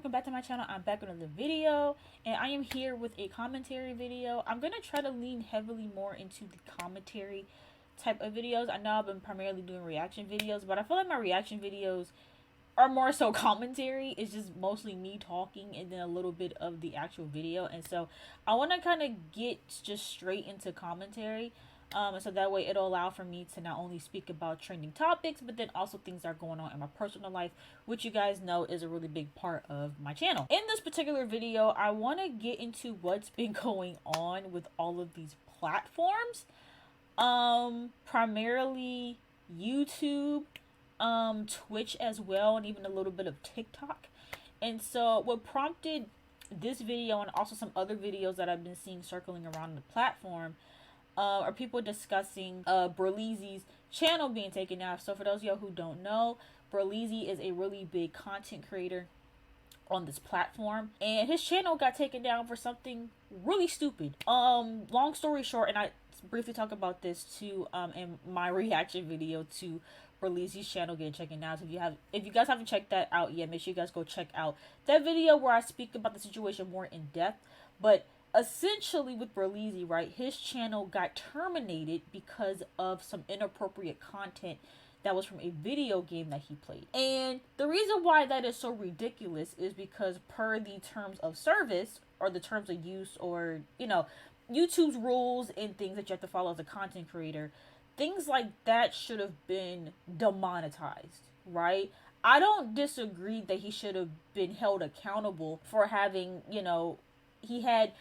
welcome back to my channel. I'm back with another video, and I am here with a commentary video. I'm gonna try to lean heavily more into the commentary type of videos. I know I've been primarily doing reaction videos, but I feel like my reaction videos are more so commentary. It's just mostly me talking and then a little bit of the actual video, and so I want to kind of get just straight into commentary. So that way it'll allow for me to not only speak about trending topics, but then also things that are going on in my personal life, which you guys know is a really big part of my channel. In this particular video, I want to get into what's been going on with all of these platforms. Primarily YouTube, Twitch as well, and even a little bit of TikTok. And so what prompted this video and also some other videos that I've been seeing circling around the platform are people discussing Berleezy's channel being taken down. So for those of y'all who don't know, Berleezy is a really big content creator on this platform, and his channel got taken down for something really stupid. Long story short, and I briefly talk about this too in my reaction video to Berleezy's channel getting taken down. So if you guys haven't checked that out yet, make sure you guys go check out that video where I speak about the situation more in depth. But essentially with Berleezy, right, his channel got terminated because of some inappropriate content that was from a video game that he played. And the reason why that is so ridiculous is because per the terms of service, or the terms of use, or, you know, YouTube's rules and things that you have to follow as a content creator, things like that should have been demonetized, right? I don't disagree that he should have been held accountable for having, you know, he had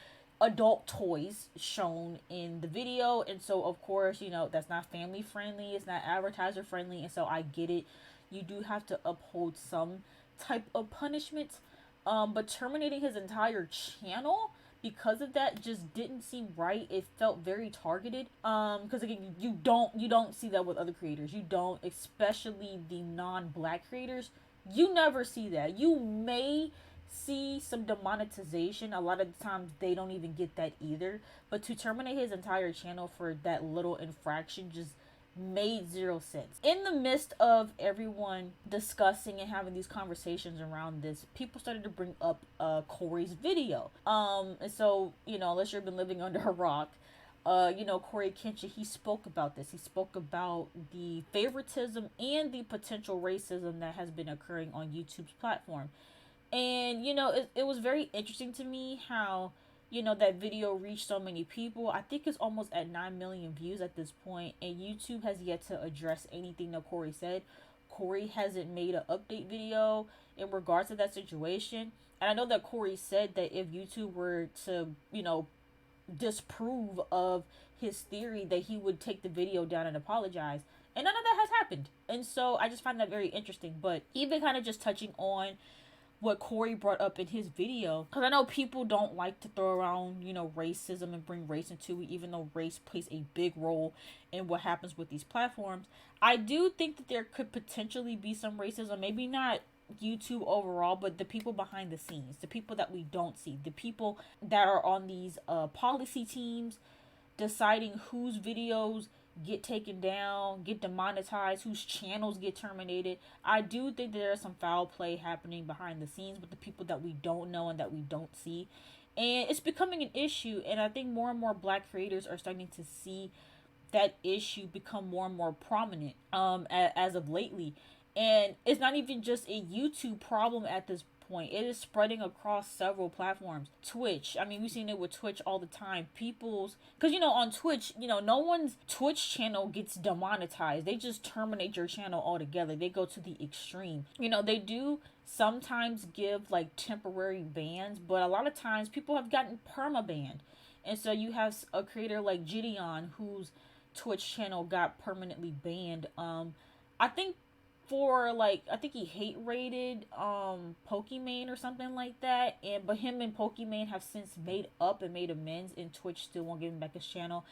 adult toys shown in the video, and so of course, you know, that's not family friendly, it's not advertiser friendly, and so I get it, you do have to uphold some type of punishment, but terminating his entire channel because of that just didn't seem right. It felt very targeted, because again, you don't see that with other creators. You don't, especially the non-black creators, you never see that. You may see some demonetization. A lot of the times they don't even get that either, but to terminate his entire channel for that little infraction just made zero sense. In the midst of everyone discussing and having these conversations around this, people started to bring up Cory's video, and so, you know, unless you've been living under a rock, you know, CoryxKenshin, he spoke about this. He spoke about the favoritism and the potential racism that has been occurring on YouTube's platform. And, you know, it was very interesting to me how, you know, that video reached so many people. I think it's almost at 9 million views at this point, and YouTube has yet to address anything that Cory said. Cory hasn't made an update video in regards to that situation. And I know that Cory said that if YouTube were to, you know, disprove of his theory, that he would take the video down and apologize. And none of that has happened. And so I just find that very interesting. But even kind of just touching on what Cory brought up in his video, because I know people don't like to throw around, you know, racism and bring race into it, even though race plays a big role in what happens with these platforms. I do think that there could potentially be some racism, maybe not YouTube overall, but the people behind the scenes, the people that we don't see, the people that are on these policy teams deciding whose videos get taken down, get demonetized, whose channels get terminated. I do think there is some foul play happening behind the scenes with the people that we don't know and that we don't see, and it's becoming an issue. And I think more and more black creators are starting to see that issue become more and more prominent as of lately. And it's not even just a YouTube problem at this point. It is spreading across several platforms. Twitch, I mean, we've seen it with Twitch all the time. Because, you know, on Twitch, you know, no one's Twitch channel gets demonetized. They just terminate your channel altogether. They go to the extreme. You know, they do sometimes give like temporary bans, but a lot of times people have gotten perma-banned. And so you have a creator like Gideon, whose Twitch channel got permanently banned. I think for like, I think he hate rated Pokimane or something like that, but him and Pokimane have since made up and made amends, and Twitch still won't give him back his channel.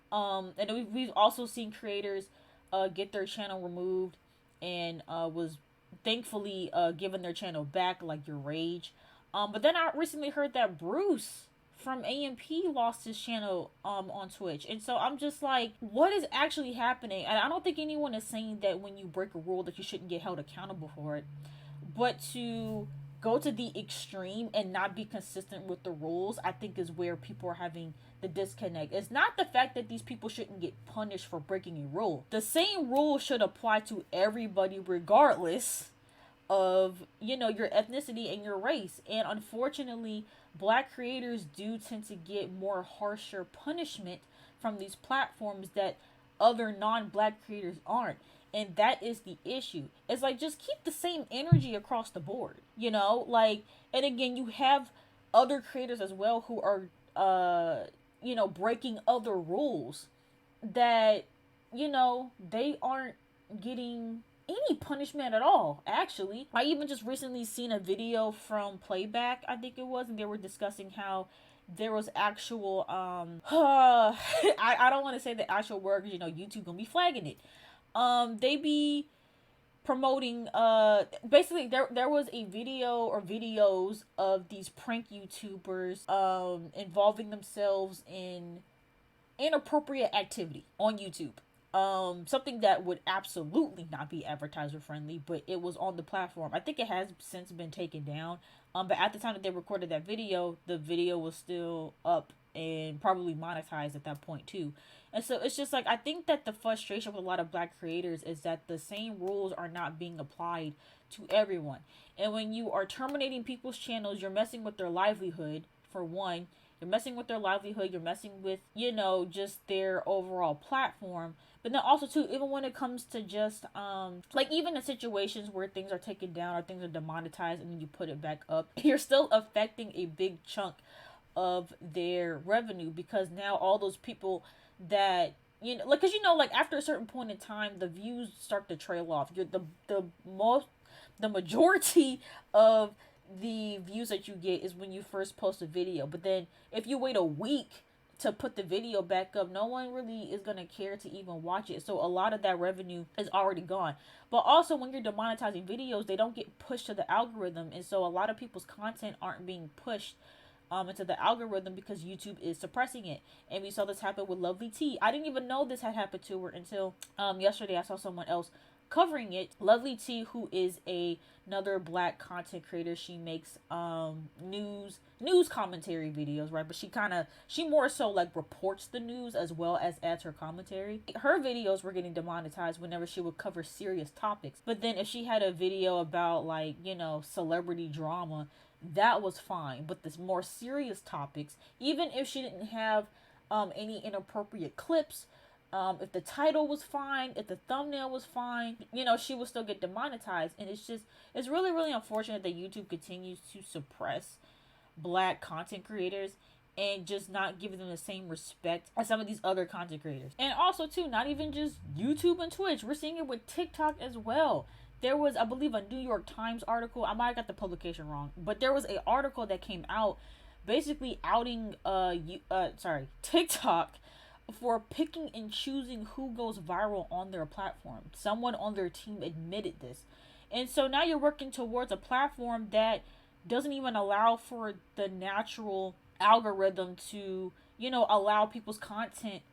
And we've also seen creators get their channel removed and was thankfully given their channel back, like Your Rage. But then I recently heard that Bruce from AMP lost his channel on Twitch. And so I'm just like, what is actually happening? And I don't think anyone is saying that when you break a rule that you shouldn't get held accountable for it. But to go to the extreme and not be consistent with the rules, I think is where people are having the disconnect. It's not the fact that these people shouldn't get punished for breaking a rule. The same rule should apply to everybody regardless of, you know, your ethnicity and your race. And unfortunately, black creators do tend to get more harsher punishment from these platforms that other non-black creators aren't. And that is the issue. It's like, just keep the same energy across the board, you know? Like, and again, you have other creators as well who are you know, breaking other rules that, you know, they aren't getting any punishment at all. Actually, I even just recently seen a video from Playback, I think it was, and they were discussing how there was actual I don't want to say the actual word because, you know, YouTube gonna be flagging it. They be promoting basically there was a video or videos of these prank YouTubers involving themselves in inappropriate activity on YouTube. Something that would absolutely not be advertiser friendly, but it was on the platform. I think it has since been taken down. But at the time that they recorded that video, the video was still up and probably monetized at that point too. And so it's just like, I think that the frustration with a lot of black creators is that the same rules are not being applied to everyone. And when you are terminating people's channels, you're messing with their livelihood, for one. You're messing with their livelihood, you're messing with, you know, just their overall platform. But then also too, even when it comes to just like, even in situations where things are taken down or things are demonetized and then you put it back up, you're still affecting a big chunk of their revenue, because now all those people that, you know, like, because, you know, like, after a certain point in time, the views start to trail off. You're the majority of the views that you get is when you first post a video. But then if you wait a week to put the video back up, no one really is going to care to even watch it. So a lot of that revenue is already gone. But also, when you're demonetizing videos, they don't get pushed to the algorithm. And so a lot of people's content aren't being pushed into the algorithm because YouTube is suppressing it. And we saw this happen with Lovely T. I didn't even know this had happened to her until yesterday. I saw someone else covering it. Lovely T, who is another black content creator, she makes news commentary videos, right? But she more so like reports the news as well as adds her commentary. Her videos were getting demonetized whenever she would cover serious topics. But then if she had a video about, like, you know, celebrity drama, that was fine. But this more serious topics, even if she didn't have any inappropriate clips, if the title was fine, if the thumbnail was fine, you know, she would still get demonetized. And it's really, really unfortunate that YouTube continues to suppress black content creators and just not giving them the same respect as some of these other content creators. And also too, not even just YouTube and Twitch, we're seeing it with TikTok as well. There was, I believe, a New York Times article. I might have got the publication wrong, but there was a article that came out basically outing TikTok for picking and choosing who goes viral on their platform. Someone on their team admitted this. And so now you're working towards a platform that doesn't even allow for the natural algorithm to, you know, allow people's content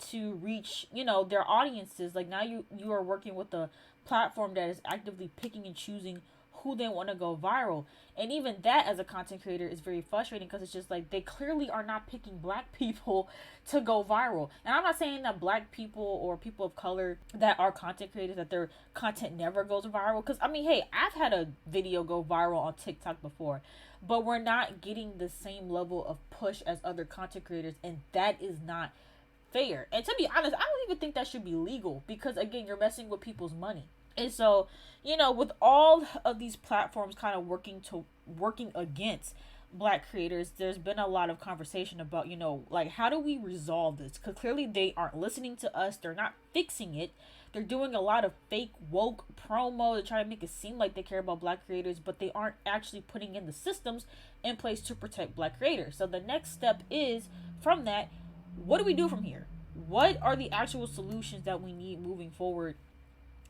to reach, you know, their audiences. Like, now you are working with a platform that is actively picking and choosing who they want to go viral. And even that, as a content creator, is very frustrating, because it's just like, they clearly are not picking black people to go viral. And I'm not saying that black people or people of color that are content creators, that their content never goes viral, because I mean, hey, I've had a video go viral on TikTok before, but we're not getting the same level of push as other content creators, and that is not fair. And to be honest, I don't even think that should be legal, because again, you're messing with people's money. And so, you know, with all of these platforms kind of working against black creators, there's been a lot of conversation about, you know, like, how do we resolve this? Because clearly they aren't listening to us. They're not fixing it. They're doing a lot of fake woke promo to try to make it seem like they care about black creators, but they aren't actually putting in the systems in place to protect black creators. So the next step is, from that, what do we do from here? What are the actual solutions that we need moving forward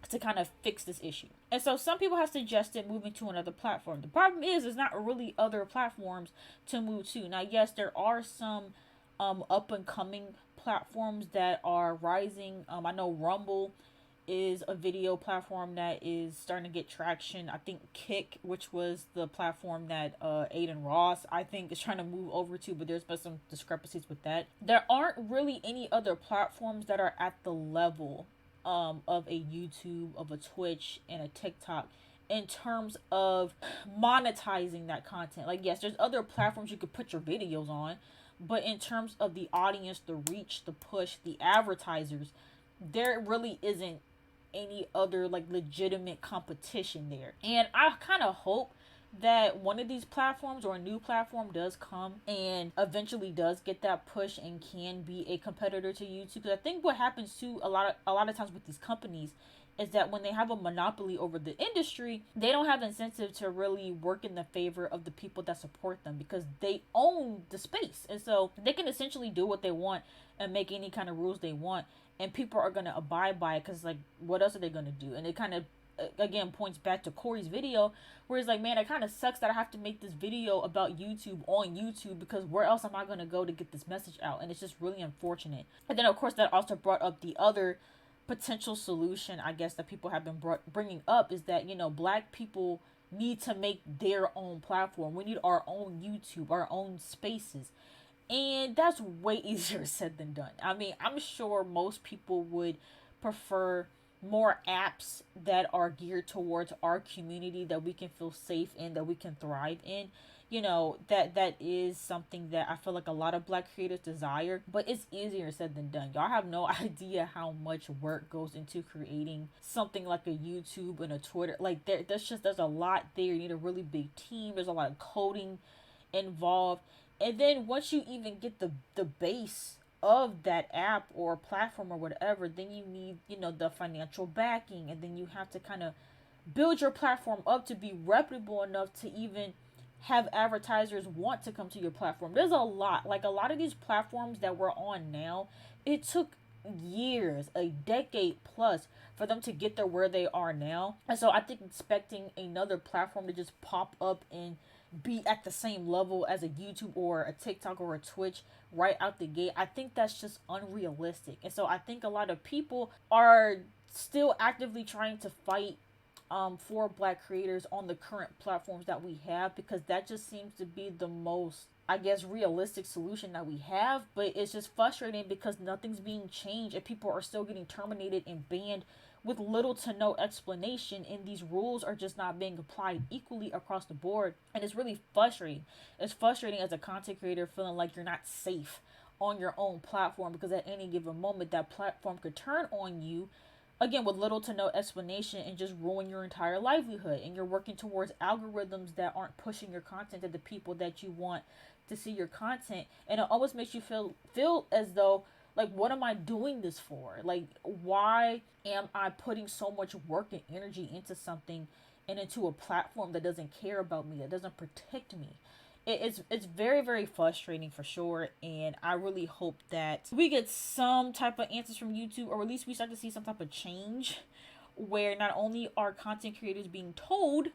to kind of fix this issue? And so some people have suggested moving to another platform. The problem is, there's not really other platforms to move to. Now, yes, there are some up and coming platforms that are rising. I know Rumble is a video platform that is starting to get traction. I think Kick, which was the platform that Aiden Ross, I think, is trying to move over to, but there's been some discrepancies with that. There aren't really any other platforms that are at the level of a YouTube, of a Twitch, and a TikTok in terms of monetizing that content. Like, yes, there's other platforms you could put your videos on, but in terms of the audience, the reach, the push, the advertisers, there really isn't any other like legitimate competition there. And I kind of hope that one of these platforms or a new platform does come and eventually does get that push and can be a competitor to YouTube. Because I think what happens too a lot of times with these companies is that when they have a monopoly over the industry, they don't have incentive to really work in the favor of the people that support them, because they own the space. And so they can essentially do what they want and make any kind of rules they want, and people are going to abide by it, because like, what else are they going to do? And it kind of again points back to Corey's video, where he's like, man, it kind of sucks that I have to make this video about YouTube on YouTube, because where else am I going to go to get this message out? And it's just really unfortunate. And then of course that also brought up the other potential solution, I guess, that people have been bringing up, is that, you know, Black people need to make their own platform. We need our own YouTube, our own spaces. And that's way easier said than done. I mean, I'm sure most people would prefer more apps that are geared towards our community, that we can feel safe in, that we can thrive in. You know, that is something that I feel like a lot of Black creators desire, but it's easier said than done. Y'all have no idea how much work goes into creating something like a YouTube and a Twitter. Like, there's a lot there. You need a really big team. There's a lot of coding involved. And then once you even get the base of that app or platform or whatever, then you need, you know, the financial backing, and then you have to kind of build your platform up to be reputable enough to even have advertisers want to come to your platform. There's a lot. Like, a lot of these platforms that we're on now, it took years, a decade plus, for them to get there where they are now. And so I think expecting another platform to just pop up and be at the same level as a YouTube or a TikTok or a Twitch right out the gate, I think that's just unrealistic. And so I think a lot of people are still actively trying to fight for Black creators on the current platforms that we have, because that just seems to be the most, I guess, realistic solution that we have. But it's just frustrating because nothing's being changed and people are still getting terminated and banned with little to no explanation, and these rules are just not being applied equally across the board. And it's really frustrating. It's frustrating as a content creator, feeling like you're not safe on your own platform, because at any given moment that platform could turn on you, again, with little to no explanation, and just ruin your entire livelihood. And you're working towards algorithms that aren't pushing your content to the people that you want to see your content. And it almost makes you feel as though, like, what am I doing this for? Like, why am I putting so much work and energy into something and into a platform that doesn't care about me, that doesn't protect me? It's very, very frustrating for sure. And I really hope that we get some type of answers from YouTube, or at least we start to see some type of change where not only are content creators being told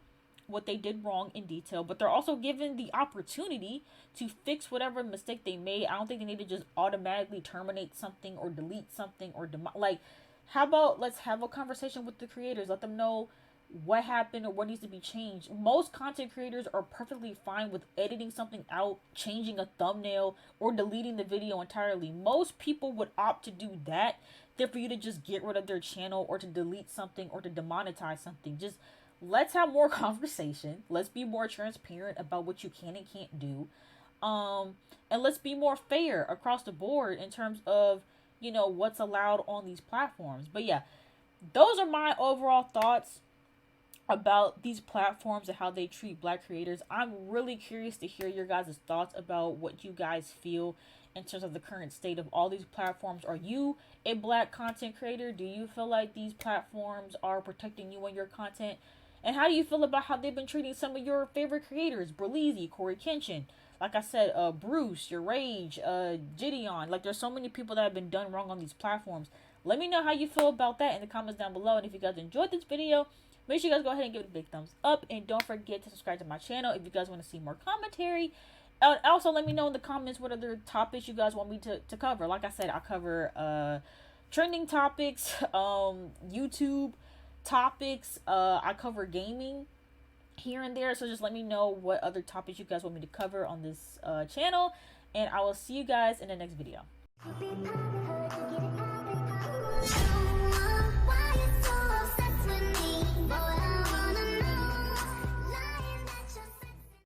what they did wrong in detail, but they're also given the opportunity to fix whatever mistake they made. I don't think they need to just automatically terminate something or delete something or like, how about let's have a conversation with the creators, let them know what happened or what needs to be changed. Most content creators are perfectly fine with editing something out, changing a thumbnail, or deleting the video entirely. Most people would opt to do that than for you to just get rid of their channel, or to delete something, or to demonetize something. Just let's have more conversation. Let's be more transparent about what you can and can't do. And let's be more fair across the board in terms of, you know, what's allowed on these platforms. But yeah, those are my overall thoughts about these platforms and how they treat Black creators. I'm really curious to hear your guys' thoughts about what you guys feel in terms of the current state of all these platforms. Are you a Black content creator? Do you feel like these platforms are protecting you and your content? And how do you feel about how they've been treating some of your favorite creators? Berleezy, CoryxKenshin, like I said, Bruce, Your Rage, Gideon. Like, there's so many people that have been done wrong on these platforms. Let me know how you feel about that in the comments down below. And if you guys enjoyed this video, make sure you guys go ahead and give it a big thumbs up. And don't forget to subscribe to my channel if you guys want to see more commentary. Also, let me know in the comments what other topics you guys want me to cover. Like I said, I cover trending topics, YouTube topics. I cover gaming here and there, so just let me know what other topics you guys want me to cover on this channel, and I will see you guys in the next video.